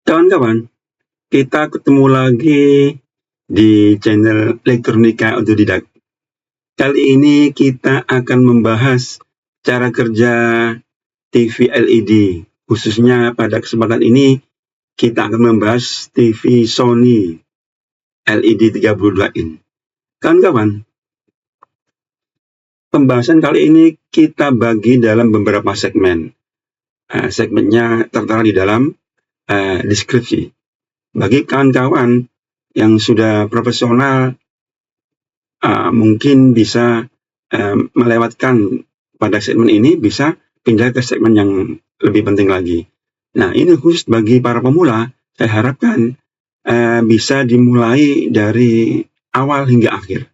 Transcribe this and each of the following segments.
Kawan-kawan, kita ketemu lagi di channel Elektronika Otodidak. Kali ini kita akan membahas cara kerja TV LED. Khususnya pada kesempatan ini kita akan membahas TV Sony LED 32 in. Kawan-kawan, pembahasan kali ini kita bagi dalam beberapa segmen. Segmennya tertera di dalam deskripsi. Bagi kawan-kawan yang sudah profesional, mungkin bisa melewatkan pada segmen ini, bisa pindah ke segmen yang lebih penting lagi. Nah, ini khusus bagi para pemula. Saya harapkan bisa dimulai dari awal hingga akhir.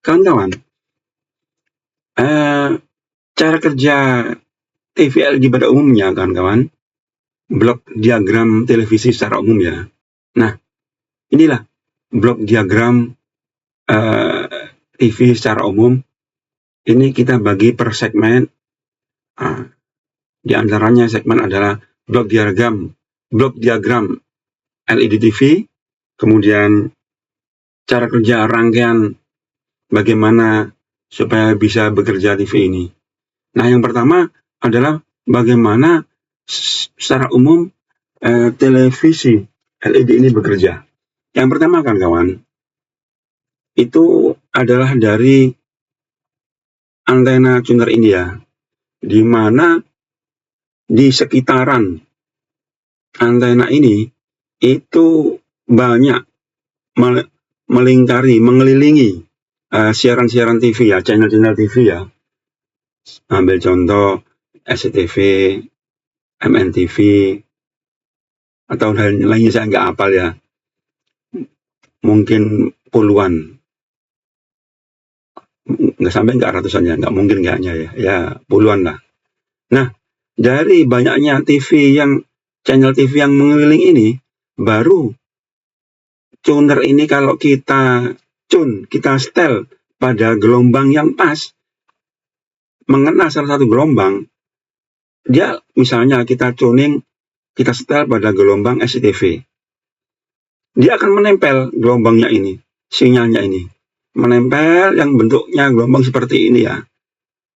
Kawan-kawan, cara kerja TV LED pada umumnya, kawan-kawan, blok diagram televisi secara umum ya. Nah, inilah blok diagram TV secara umum. Ini kita bagi per segmen. Di antaranya segmen adalah blok diagram LED TV, kemudian cara kerja rangkaian bagaimana supaya bisa bekerja TV ini. Nah, yang pertama adalah bagaimana secara umum televisi LED ini bekerja. Yang pertama, kawan-kawan, itu adalah dari antena tuner ini ya, di mana di sekitaran antena ini itu banyak mengelilingi siaran-siaran TV ya, channel-channel TV ya. Ambil contoh SCTV, MNTV, atau lainnya saya nggak hafal ya. Mungkin puluhan. Nggak sampai nggak ratusan ya, nggak mungkin kayaknya ya puluhan lah. Nah, dari banyaknya channel TV yang mengelilingi ini, baru tuner ini kalau kita setel pada gelombang yang pas, mengena salah satu gelombang, dia misalnya kita tuning, kita setel pada gelombang SCTV, dia akan menempel gelombangnya ini, sinyalnya ini. Menempel yang bentuknya gelombang seperti ini ya,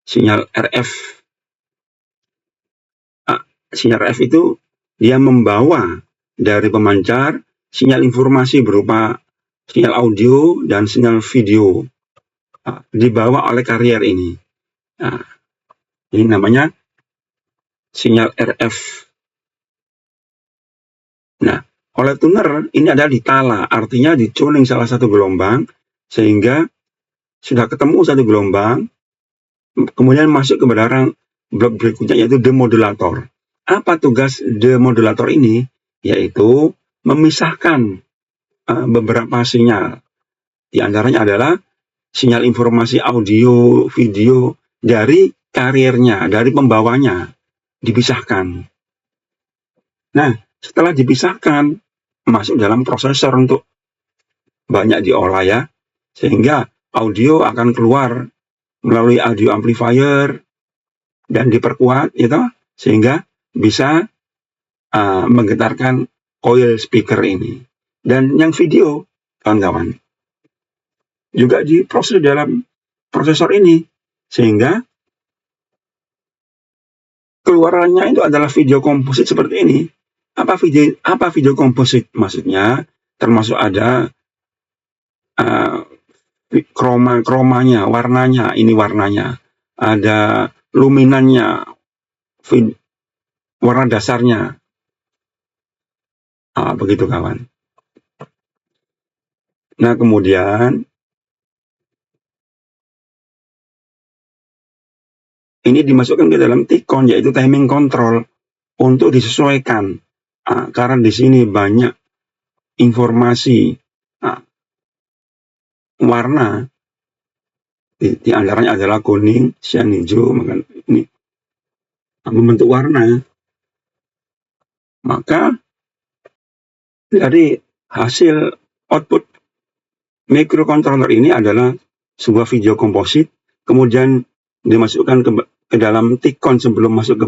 sinyal RF. Sinyal RF itu dia membawa dari pemancar sinyal informasi berupa sinyal audio dan sinyal video, dibawa oleh karier ini. Ini namanya sinyal RF. Nah, oleh tuner ini adalah ditala, artinya dicuning salah satu gelombang, sehingga sudah ketemu satu gelombang, kemudian masuk ke blok berikutnya, yaitu demodulator. Apa tugas demodulator ini? Yaitu memisahkan beberapa sinyal. Di antaranya adalah sinyal informasi audio, video dari kariernya, dari pembawanya, dipisahkan. Nah, setelah dipisahkan, masuk dalam prosesor untuk banyak diolah ya, sehingga audio akan keluar melalui audio amplifier dan diperkuat gitu, sehingga bisa menggetarkan coil speaker ini. Dan yang video, kawan-kawan, juga diproses dalam prosesor ini, sehingga keluarannya itu adalah video komposit seperti ini. Apa video komposit? Maksudnya termasuk ada kromanya, warnanya, ini warnanya, ada luminannya, warna dasarnya. Begitu kawan. Nah, kemudian ini dimasukkan ke dalam T-con, yaitu timing control, untuk disesuaikan. Karena di sini banyak informasi warna, di antaranya adalah kuning, siang, hijau, maka ini membentuk warna. Maka dari hasil output microcontroller ini adalah sebuah video komposit, kemudian dimasukkan ke dalam T-con sebelum masuk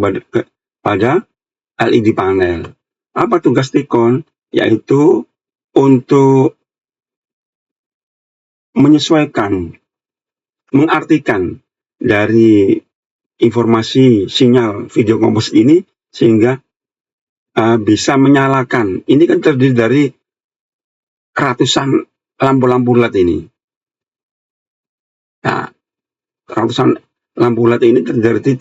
pada LED panel. Apa tugas T-Con? Yaitu untuk menyesuaikan, mengartikan dari informasi sinyal video komposit ini sehingga bisa menyalakan. Ini kan terdiri dari ratusan lampu-lampu LED ini. Nah, ratusan lampu LED ini terdiri dari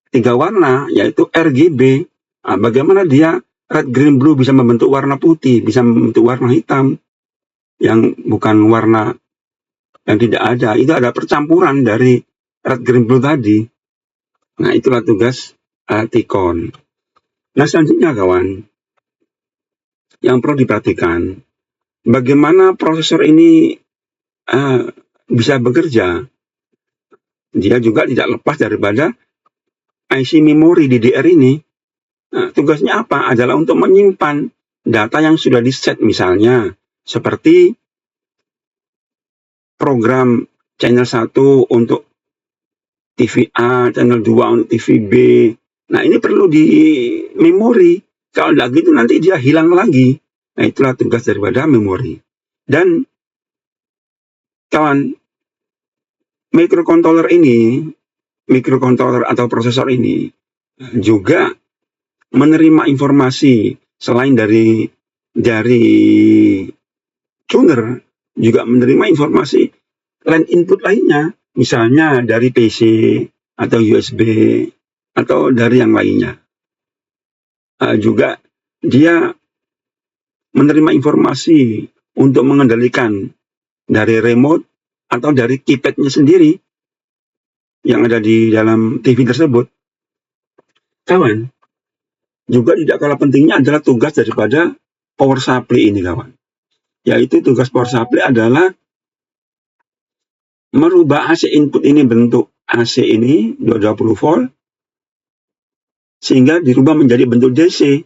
tiga warna, yaitu RGB. Nah, bagaimana dia red, green, blue bisa membentuk warna putih, bisa membentuk warna hitam, yang bukan warna yang tidak ada. Itu ada percampuran dari red, green, blue tadi. Nah, itulah tugas T-Con. Nah, selanjutnya kawan, yang perlu diperhatikan, bagaimana prosesor ini bisa bekerja. Dia juga tidak lepas daripada IC memori DDR ini. Nah, tugasnya apa? Adalah untuk menyimpan data yang sudah di-set, misalnya seperti program channel 1 untuk TV A, channel 2 untuk TV B. Nah, ini perlu di memori. Kalau tidak gitu nanti dia hilang lagi. Nah, itulah tugas daripada memori. Dan kawan, mikrokontroller atau prosesor ini juga menerima informasi selain dari tuner, juga menerima informasi line input lainnya, misalnya dari PC atau USB atau dari yang lainnya. Juga dia menerima informasi untuk mengendalikan dari remote atau dari keypadnya sendiri yang ada di dalam TV tersebut. Kawan, juga tidak kalah pentingnya adalah tugas daripada power supply ini, kawan. Yaitu tugas power supply adalah merubah AC input ini bentuk AC ini 220 volt sehingga dirubah menjadi bentuk DC,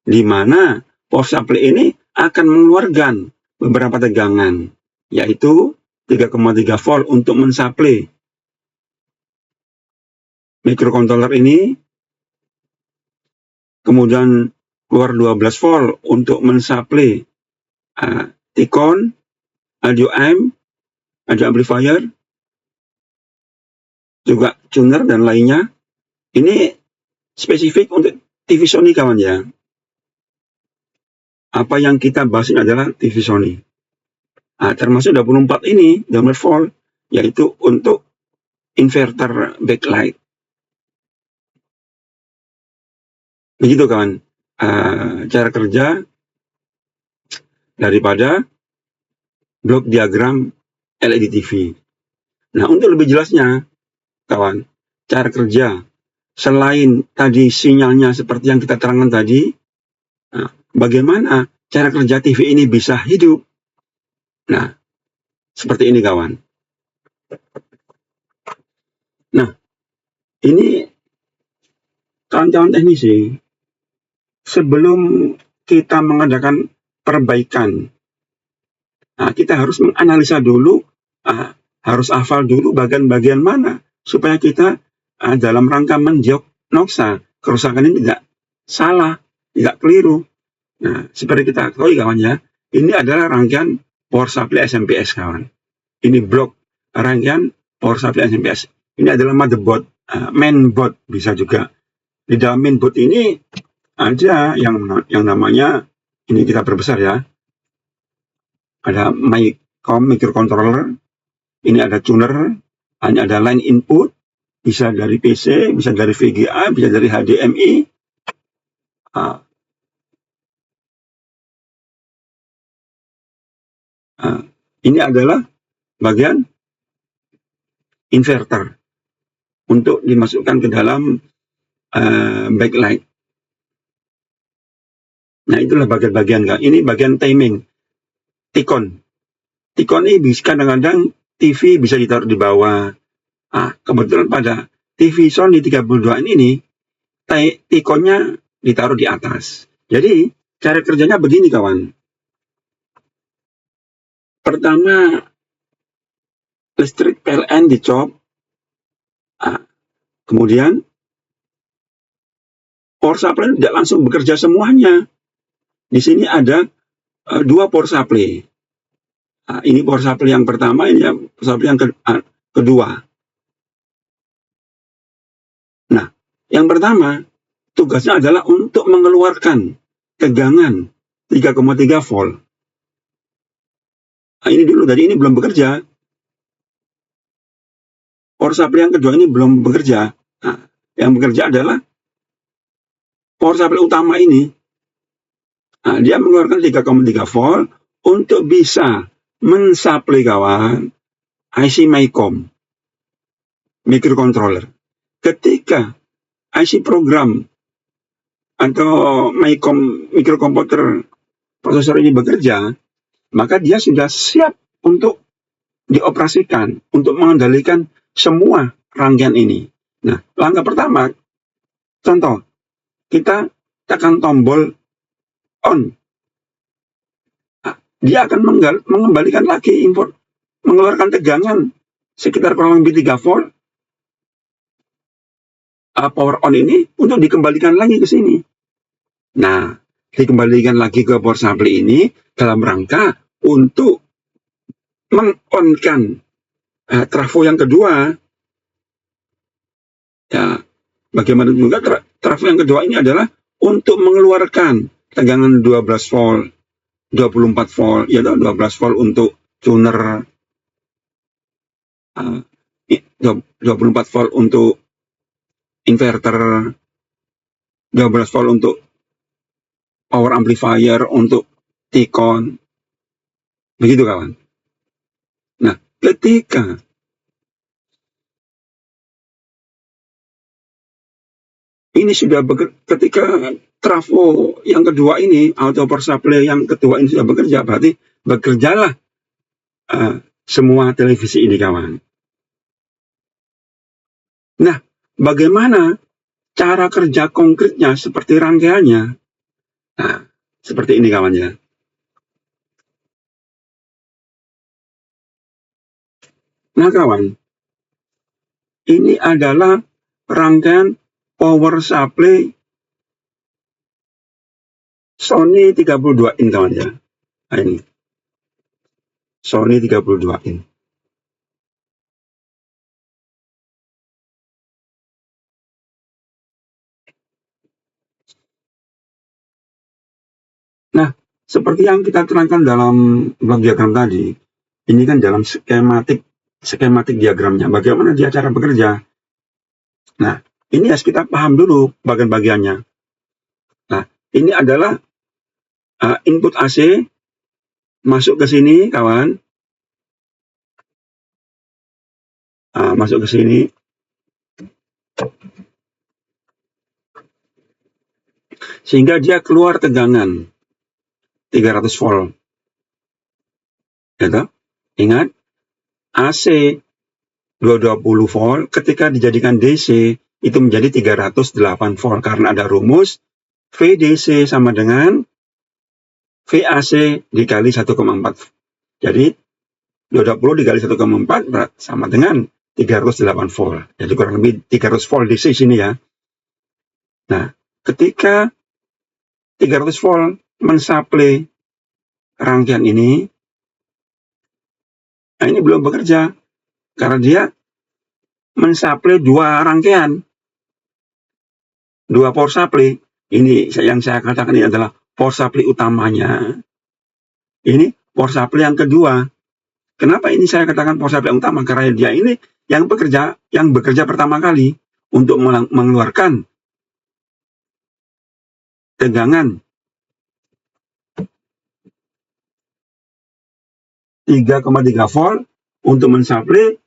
di mana power supply ini akan mengeluarkan beberapa tegangan, yaitu 3,3 volt untuk mensuplai mikrokontroller ini, kemudian keluar 12 volt untuk mensuplai T-Con, audio amp, audio amplifier, juga tuner dan lainnya. Ini spesifik untuk TV Sony, kawan ya. Apa yang kita bahas ini adalah TV Sony. Termasuk 24 ini, 12 volt, yaitu untuk inverter backlight. Begitu kawan, cara kerja daripada blok diagram LED TV. Nah, untuk lebih jelasnya, kawan, cara kerja selain tadi sinyalnya seperti yang kita terangkan tadi, bagaimana cara kerja TV ini bisa hidup? Nah, seperti ini kawan. Nah, ini kawan-kawan teknisi, sebelum kita mengadakan perbaikan, kita harus menganalisa dulu, harus hafal dulu bagian-bagian mana supaya kita dalam rangka mendiagnosa kerusakan ini tidak salah, tidak keliru. Nah, seperti kita ketahui kawan ya, ini adalah rangkaian power supply SMPS kawan. Ini blok rangkaian power supply SMPS. Ini adalah motherboard, mainboard bisa juga. Di dalam mainboard ini ada yang namanya, ini kita perbesar ya, ada microcontroller, ini ada tuner, ini ada line input, bisa dari PC, bisa dari VGA, bisa dari HDMI. Ini adalah bagian inverter untuk dimasukkan ke dalam backlight. Nah, itulah bagian-bagian. Ini bagian timing. T-Con ini bisa kadang-kadang TV bisa ditaruh di bawah. Kebetulan pada TV Sony 32 ini T-Con-nya ditaruh di atas. Jadi cara kerjanya begini kawan. Pertama, listrik PLN dicop. Kemudian power supply tidak langsung bekerja semuanya. Di sini ada dua power supply. Nah, ini power supply yang pertama, ini power supply yang kedua. Nah, yang pertama tugasnya adalah untuk mengeluarkan tegangan 3,3 volt. Nah, ini dulu, tadi ini belum bekerja. Power supply yang kedua ini belum bekerja. Nah, yang bekerja adalah power supply utama ini. Nah, dia mengeluarkan 3,3 volt untuk bisa mensuplai kawan IC MICOM, microcontroller. Ketika IC program atau MICOM microkomputer prosesor ini bekerja, maka dia sudah siap untuk dioperasikan, untuk mengendalikan semua rangkaian ini. Nah, langkah pertama, contoh, kita tekan tombol on. Nah, dia akan mengembalikan lagi input, mengeluarkan tegangan sekitar kurang lebih 3 volt. Power on ini untuk dikembalikan lagi ke sini. Nah, dikembalikan lagi ke power supply ini dalam rangka untuk meng-on-kan trafo yang kedua. Ya, bagaimana juga trafo yang kedua ini adalah untuk mengeluarkan tegangan 12 volt, 24 volt, ya 12 volt untuk tuner, 24 volt untuk inverter, 12 volt untuk power amplifier, untuk T-con. Begitu kawan. Nah, ketika ini sudah ketika trafo yang kedua ini atau power supply yang kedua ini sudah bekerja, berarti bekerjalah semua televisi ini kawan. Nah, bagaimana cara kerja konkretnya seperti rangkaiannya? Nah, seperti ini kawan ya. Nah kawan, ini adalah rangkaian power supply Sony 32 in kawan ya. Nah ini Sony 32 in. Nah, seperti yang kita terangkan dalam blok diagram tadi, ini kan dalam skematik diagramnya, bagaimana dia cara bekerja. Nah, ini harus kita paham dulu bagian-bagiannya. Nah, ini adalah input AC masuk ke sini, kawan. Masuk ke sini. Sehingga dia keluar tegangan 300 volt. Gitu? Ingat, AC 220 volt ketika dijadikan DC itu menjadi 308 volt karena ada rumus VDC sama dengan VAC dikali 1,4. Jadi 220 dikali 1,4 sama dengan 308 volt. Jadi kurang lebih 300 volt DC sini ya. Nah, ketika 300 volt mensuplai rangkaian ini, nah ini belum bekerja karena dia mensuplai dua rangkaian, dua power supply. Ini yang saya katakan ini adalah power supply utamanya. Ini power supply yang kedua. Kenapa ini saya katakan power supply utama? Karena dia ini yang bekerja pertama kali untuk mengeluarkan tegangan 3,3 volt untuk mensuplai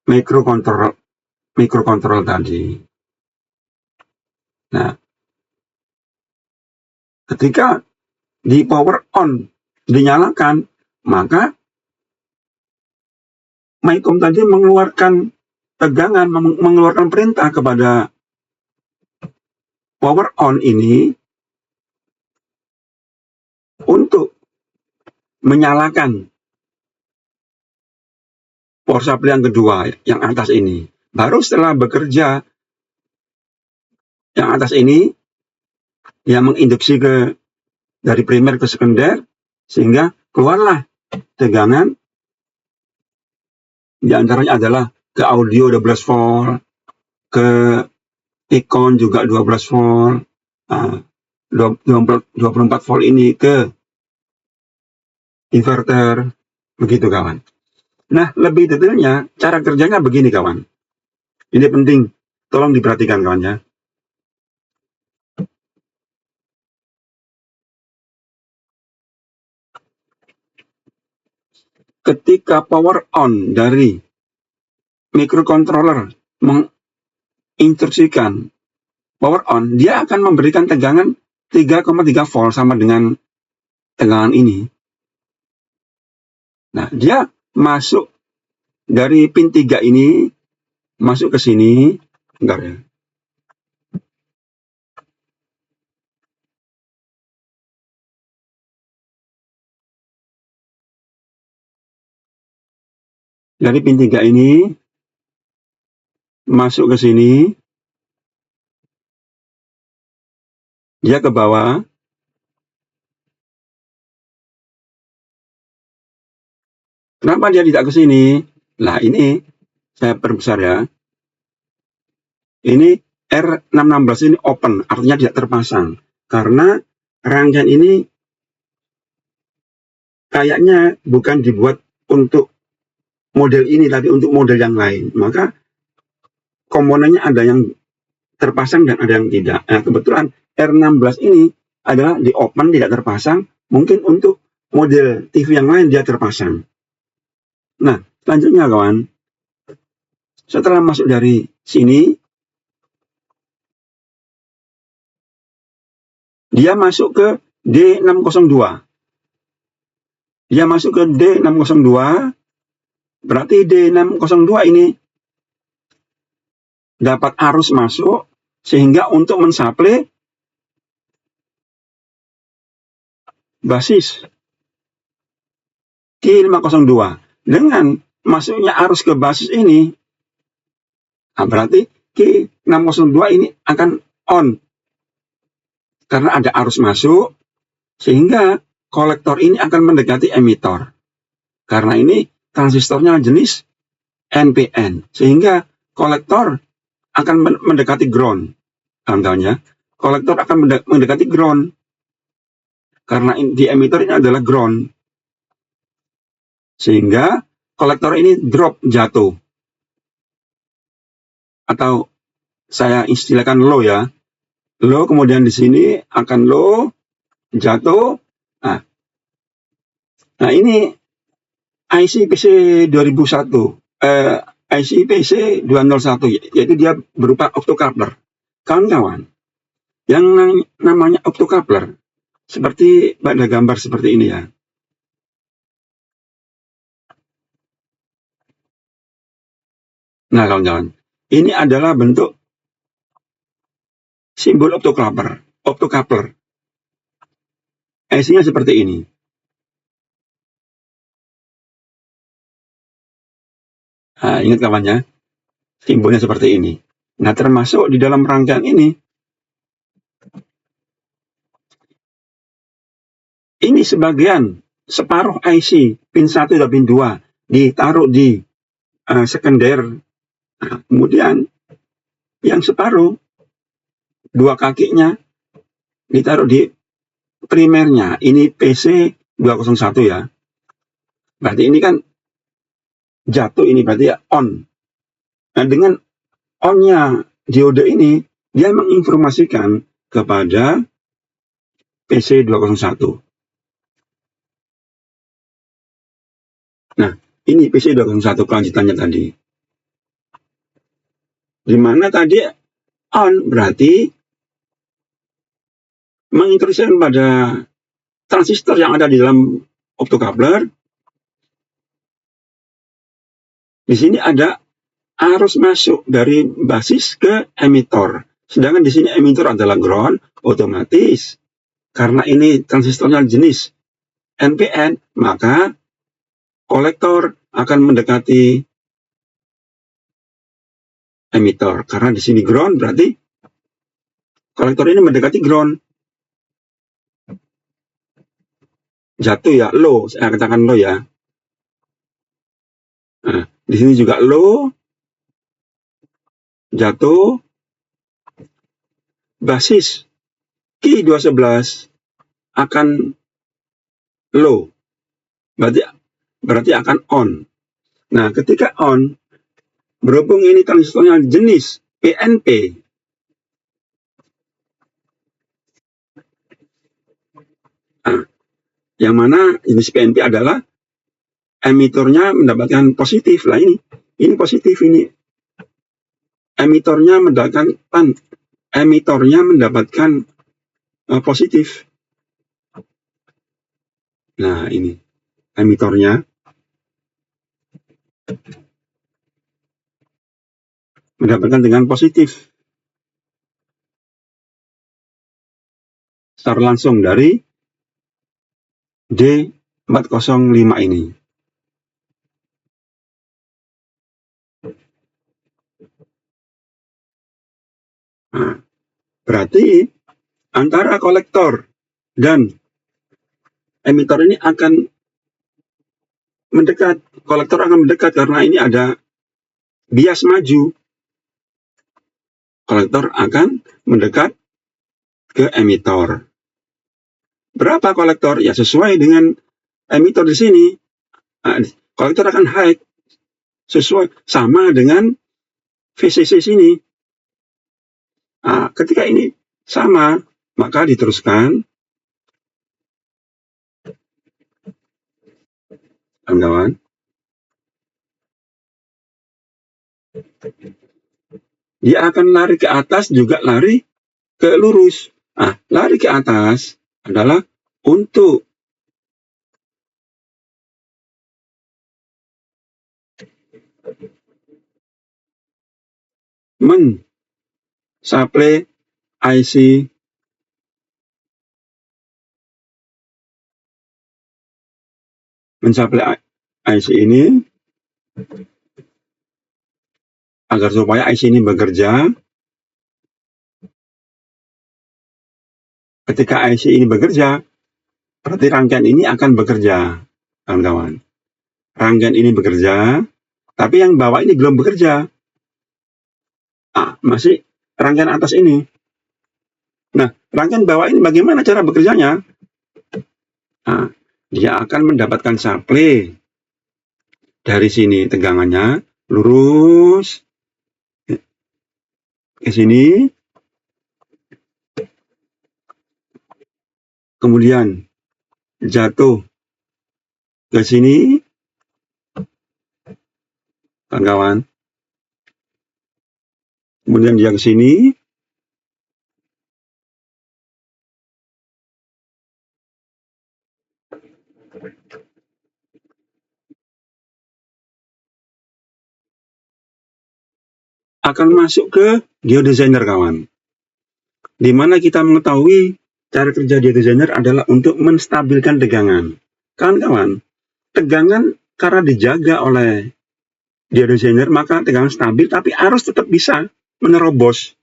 mikrokontrol tadi. Nah, ketika di power on dinyalakan, maka MICOM tadi mengeluarkan tegangan, mengeluarkan perintah kepada power on ini untuk menyalakan power supply yang kedua, yang atas ini. Baru setelah bekerja Yang atas ini yang menginduksi dari primer ke sekunder, sehingga keluarlah tegangan, di antaranya adalah ke audio 12 volt, ke Icon juga 12 volt, 24 volt ini ke inverter, begitu kawan. Nah, lebih detailnya, cara kerjanya begini kawan. Ini penting, tolong diperhatikan kawan ya. Ketika power on dari microcontroller menginstruksikan power on, dia akan memberikan tegangan 3,3 volt sama dengan tegangan ini. Nah, dia masuk dari pin 3 ini, masuk ke sini. Bentar ya. Dari pin 3 ini, masuk ke sini, dia ke bawah. Kenapa dia tidak ke sini? Nah, ini saya perbesar ya. Ini R616 ini open, artinya tidak terpasang. Karena rangkaian ini kayaknya bukan dibuat untuk model ini, tapi untuk model yang lain. Maka komponennya ada yang terpasang dan ada yang tidak. Nah, kebetulan R16 ini adalah di open, tidak terpasang. Mungkin untuk model TV yang lain dia terpasang. Nah, selanjutnya kawan, setelah masuk dari sini, dia masuk ke D602. Dia masuk ke D602, berarti D602 ini dapat arus masuk, sehingga untuk mensuplai basis Q502. Dengan masuknya arus ke basis ini, nah berarti Q602 ini akan on. Karena ada arus masuk, sehingga kolektor ini akan mendekati emitor. Karena ini transistornya jenis NPN, sehingga kolektor akan mendekati ground. Contohnya, kolektor akan mendekati ground. Karena di emitor ini adalah ground. Sehingga kolektor ini drop, jatuh. Atau saya istilahkan low ya. Low, kemudian di sini akan low, jatuh. Nah ini IC PC 2001. IC PC 201, yaitu dia berupa optocoupler. Kawan-kawan, yang namanya optocoupler, seperti pada gambar seperti ini ya. Nah kawan-kawan, ini adalah bentuk simbol optocoupler. IC-nya seperti ini. Nah, ingat kawannya, simbolnya seperti ini. Nah, termasuk di dalam rangkaian ini sebagian separuh IC pin 1 dan pin 2 ditaruh di sekunder. Nah, kemudian yang separuh dua kakinya ditaruh di primernya. Ini PC 201 ya. Berarti ini kan jatuh, ini berarti ya on. Nah, dengan on-nya diode ini, dia menginformasikan kepada PC 201. Nah, ini PC 201 kelanjutannya tadi. Di mana tadi on berarti menginstruksikan pada transistor yang ada di dalam optocoupler. Di sini ada arus masuk dari basis ke emitor. Sedangkan di sini emitor adalah ground, otomatis karena ini transistornya jenis NPN, maka kolektor akan mendekati emitor. Karena di sini ground berarti kolektor ini mendekati ground. Jatuh ya, low, saya katakan low ya. Nah, di sini juga low, jatuh, basis Q211 akan low, berarti akan on. Nah, ketika on, berhubung ini transistornya jenis PNP, nah, yang mana jenis PNP adalah emitornya mendapatkan positif. Lah ini positif, ini emitornya mendapatkan positif. Nah, ini emitornya mendapatkan dengan positif secara langsung dari D405 ini. Nah, berarti antara kolektor dan emitor ini akan mendekat. Kolektor akan mendekat karena ini ada bias maju. Kolektor akan mendekat ke emitor. Berapa kolektor? Ya sesuai dengan emitor di sini. Nah, kolektor akan high sesuai sama dengan VCC sini. Nah, ketika ini sama, maka diteruskan, kawan-kawan. Dia akan lari ke atas, juga lari ke lurus. Nah, lari ke atas adalah untuk mensuplai IC ini agar supaya IC ini bekerja. Ketika IC ini bekerja, berarti rangkaian ini akan bekerja, kawan-kawan. Rangkaian ini bekerja, tapi yang bawah ini belum bekerja. Masih rangkaian atas ini. Nah, rangkaian bawah ini bagaimana cara bekerjanya? Nah, dia akan mendapatkan supply dari sini, tegangannya lurus ke sini, kemudian jatuh ke sini, kawan-kawan. Kemudian dia ke sini, akan masuk ke geodesigner, kawan. Di mana kita mengetahui cara kerja geodesigner adalah untuk menstabilkan tegangan. Kawan-kawan, tegangan karena dijaga oleh geodesigner, maka tegangan stabil, tapi arus tetap bisa menerobos.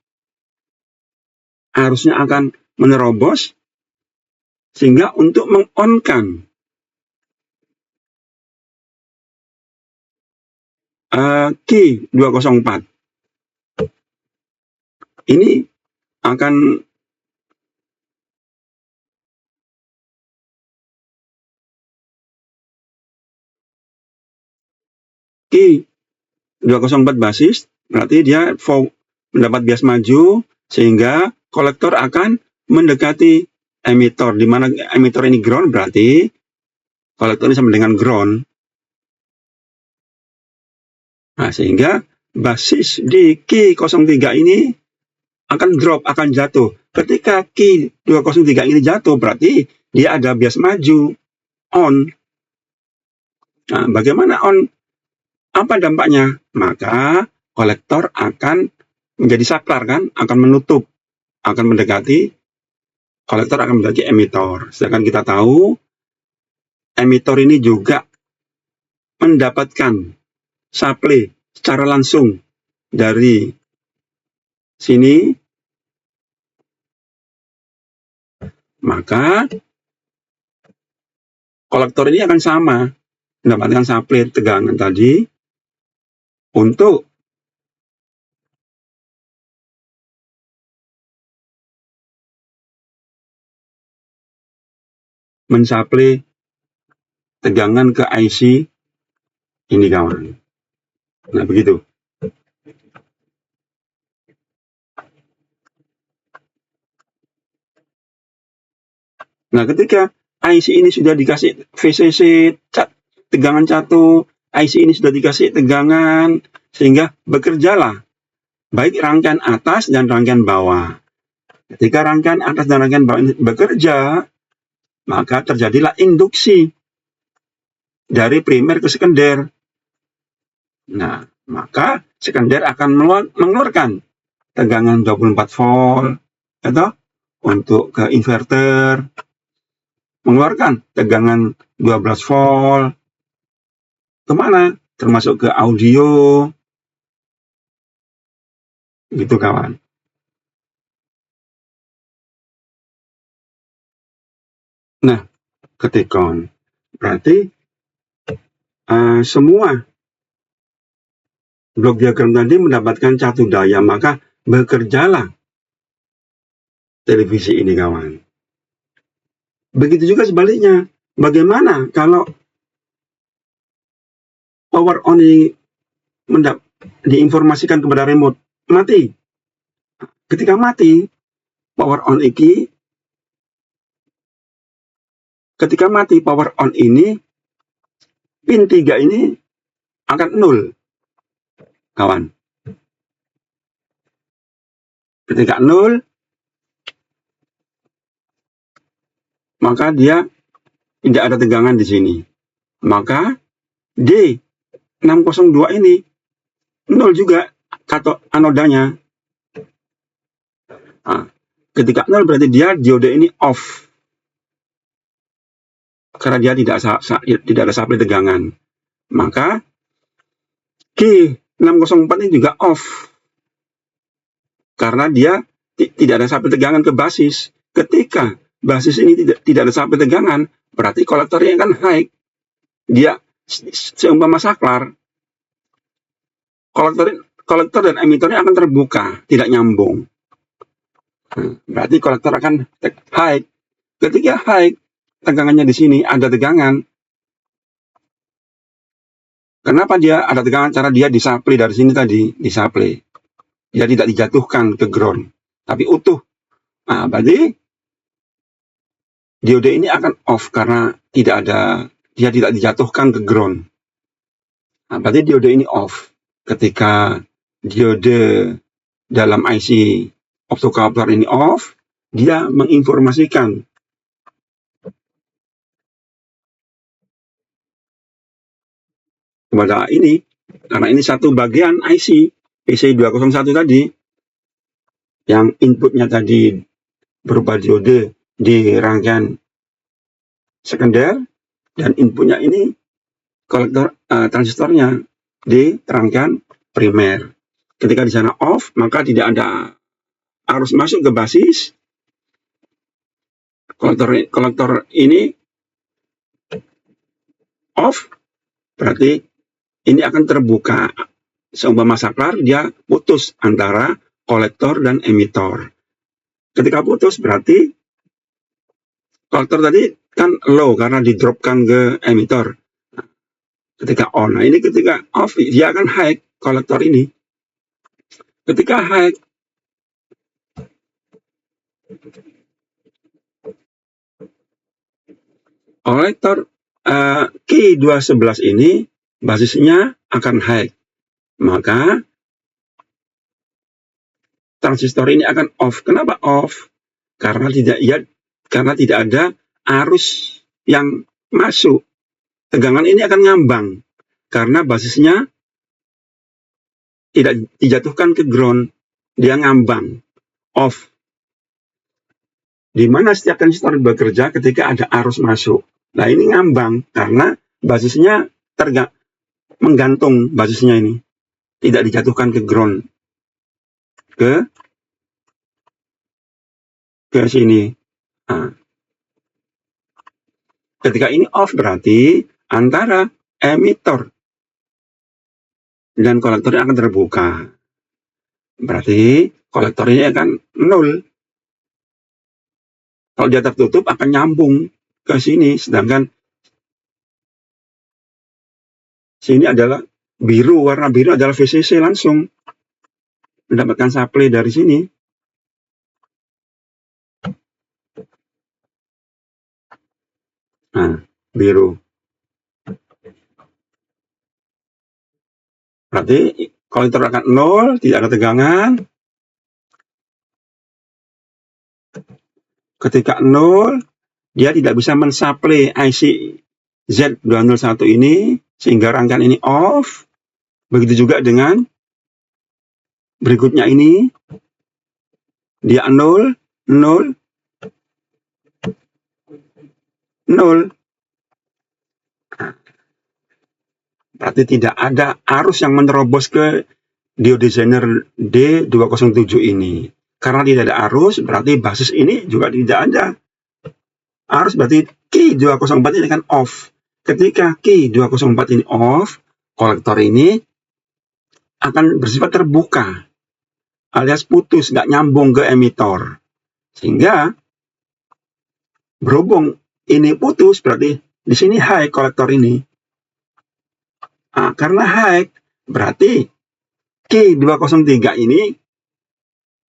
Arusnya akan menerobos, sehingga untuk mengonkan Q204 ini akan Q204 basis, berarti dia mendapat bias maju, sehingga kolektor akan mendekati emitor, di mana emitor ini ground, berarti kolektor ini sama dengan ground. Nah, sehingga basis di Q03 ini akan drop, akan jatuh. Ketika Q203 ini jatuh, berarti dia ada bias maju, on. Nah, bagaimana on? Apa dampaknya? Maka kolektor akan menjadi saklar, kan? Akan menutup, akan mendekati, kolektor akan mendekati emitor. Sedangkan kita tahu, emitor ini juga mendapatkan supply secara langsung dari sini, maka kolektor ini akan sama, mendapatkan supply tegangan tadi untuk mensuplai tegangan ke IC ini, kawan. Nah, begitu. Nah, ketika IC ini sudah dikasih VCC tegangan 1, IC ini sudah dikasih tegangan, sehingga bekerjalah baik rangkaian atas dan rangkaian bawah. Ketika rangkaian atas dan rangkaian bawah ini bekerja, maka terjadilah induksi dari primer ke sekunder. Nah, maka sekunder akan mengeluarkan tegangan 24 volt, atau untuk ke inverter, mengeluarkan tegangan 12 volt, kemana? Termasuk ke audio, gitu, kawan. Nah, ketikon berarti semua blok diagram tadi mendapatkan satu daya, maka bekerjalah televisi ini, kawan. Begitu juga sebaliknya. Bagaimana kalau power on ini diinformasikan kepada remote? Mati. Ketika mati, power on ini, ketika mati power on ini, pin 3 ini akan 0, kawan. Ketika 0, maka dia tidak ada tegangan di sini. Maka D602 ini 0 juga anodanya. Nah, ketika 0 berarti dia diode ini off, karena dia tidak ada supply tegangan. Maka G604 ini juga off, karena dia tidak ada supply tegangan ke basis. Ketika basis ini tidak ada supply tegangan, berarti kolektornya akan high. Dia seumpama saklar, kolektor dan emitornya akan terbuka, tidak nyambung. Berarti kolektor akan high. Ketika high, tegangannya di sini ada tegangan. Kenapa dia ada tegangan? Cara dia disuplai dari sini tadi, disuplai. Dia tidak dijatuhkan ke ground, tapi utuh. Nah, berarti diode ini akan off karena dia tidak dijatuhkan ke ground. Nah, berarti diode ini off. Ketika diode dalam IC optocoupler ini off, dia menginformasikan kepada ini, karena ini satu bagian IC PC201 tadi, yang inputnya tadi berupa diode di rangkaian sekunder, dan inputnya ini kolektor transistornya di rangkaian primer. Ketika di sana off, maka tidak ada arus masuk ke basis. Kolektor ini off, berarti ini akan terbuka. Seumpama saklar, dia putus antara kolektor dan emitor. Ketika putus, berarti kolektor tadi kan low karena didropkan ke emitor. Ketika on, nah ini ketika off, dia akan high kolektor ini. Ketika high, kolektor Q211 ini basisnya akan high, maka transistor ini akan off. Kenapa off? Karena tidak ada arus yang masuk. Tegangan ini akan ngambang karena basisnya tidak dijatuhkan ke ground, dia ngambang, off. Di mana setiap transistor bekerja ketika ada arus masuk. Nah, ini ngambang karena basisnya menggantung, basisnya ini tidak dijatuhkan ke ground, ke sini. Nah, Ketika ini off berarti antara emitor dan kolektor akan terbuka. Berarti kolektor ini akan 0. Kalau dia tertutup akan nyambung ke sini, sedangkan sini adalah biru, warna biru adalah VCC langsung mendapatkan supply dari sini. Nah, biru. Berarti kolektor akan 0, tidak ada tegangan. Ketika 0, dia tidak bisa mensupply IC Z201 ini, sehingga rangkaian ini off. Begitu juga dengan berikutnya ini, dia 0, 0, 0. Berarti tidak ada arus yang menerobos ke diodesainer D207 ini. Karena tidak ada arus, berarti basis ini juga tidak ada arus, berarti Q204 ini akan off. Ketika Q204 ini off, kolektor ini akan bersifat terbuka, alias putus, nggak nyambung ke emitor. Sehingga berhubung ini putus, berarti di sini high kolektor ini. Nah, karena high, berarti Q203 ini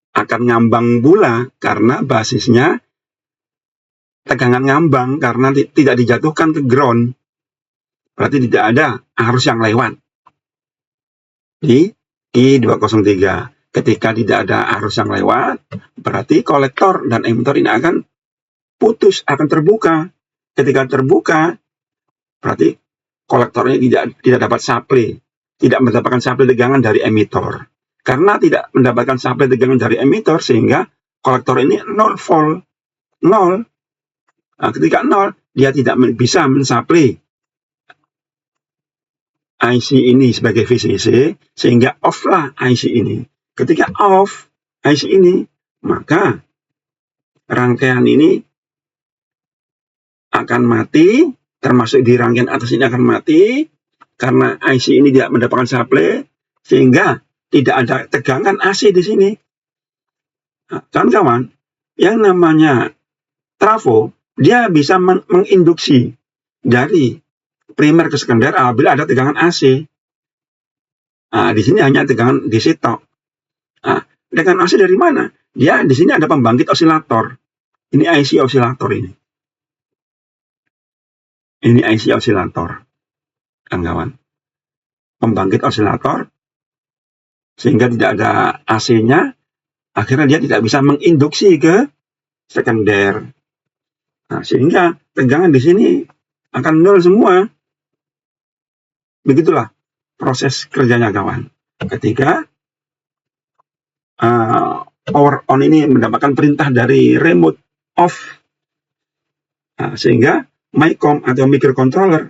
akan ngambang pula karena basisnya tegangan ngambang karena tidak dijatuhkan ke ground. Berarti tidak ada arus yang lewat di Q203. Ketika tidak ada arus yang lewat, berarti kolektor dan emitor ini akan putus, akan terbuka. Ketika terbuka, berarti kolektor ini tidak dapat supply, tidak mendapatkan supply tegangan dari emitor. Karena tidak mendapatkan supply tegangan dari emitor, sehingga kolektor ini 0 volt, 0. Nah, ketika 0, dia tidak bisa mensupply IC ini sebagai VCC, sehingga off-lah IC ini. Ketika off IC ini, maka rangkaian ini akan mati, termasuk di rangkaian atas ini akan mati, karena IC ini tidak mendapatkan supply, sehingga tidak ada tegangan AC di sini. Nah, kawan-kawan, yang namanya trafo, dia bisa menginduksi dari primer ke sekunder apabila ada tegangan AC. Nah, di sini hanya tegangan DC tok. Nah, tegangan AC dari mana? Dia di sini ada pembangkit osilator. Ini IC osilator ini. Ini IC osilator, kawan-kawan. Pembangkit osilator, sehingga tidak ada AC-nya, akhirnya dia tidak bisa menginduksi ke sekunder. Nah, sehingga tegangan di sini akan 0 semua. Begitulah proses kerjanya, kawan. Ketika power on ini mendapatkan perintah dari remote off, nah, sehingga MICOM atau microcontroller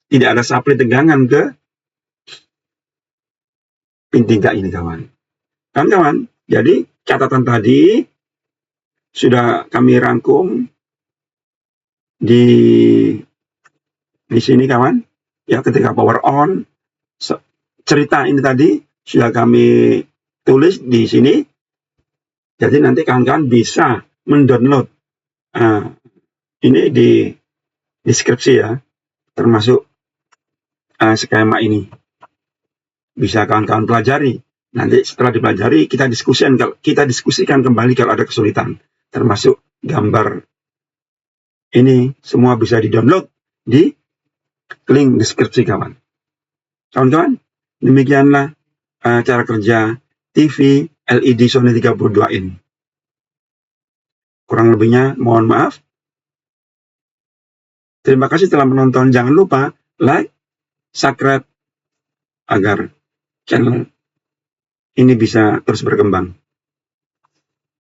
tidak ada supply tegangan ke pin 3 ini, kawan. Kawan-kawan, jadi catatan tadi sudah kami rangkum di sini, kawan. Ya, ketika power on, cerita ini tadi sudah kami tulis di sini. Jadi nanti kawan-kawan bisa mendownload ini di deskripsi ya, termasuk skema ini. Bisa kawan-kawan pelajari. Nanti setelah dipelajari, kita diskusikan kembali kalau ada kesulitan. Termasuk gambar ini semua bisa di-download di link deskripsi, kawan. Kawan-kawan, demikianlah cara kerja TV LED Sony 32 in. Kurang lebihnya mohon maaf. Terima kasih telah menonton. Jangan lupa like, subscribe agar channel ini bisa terus berkembang.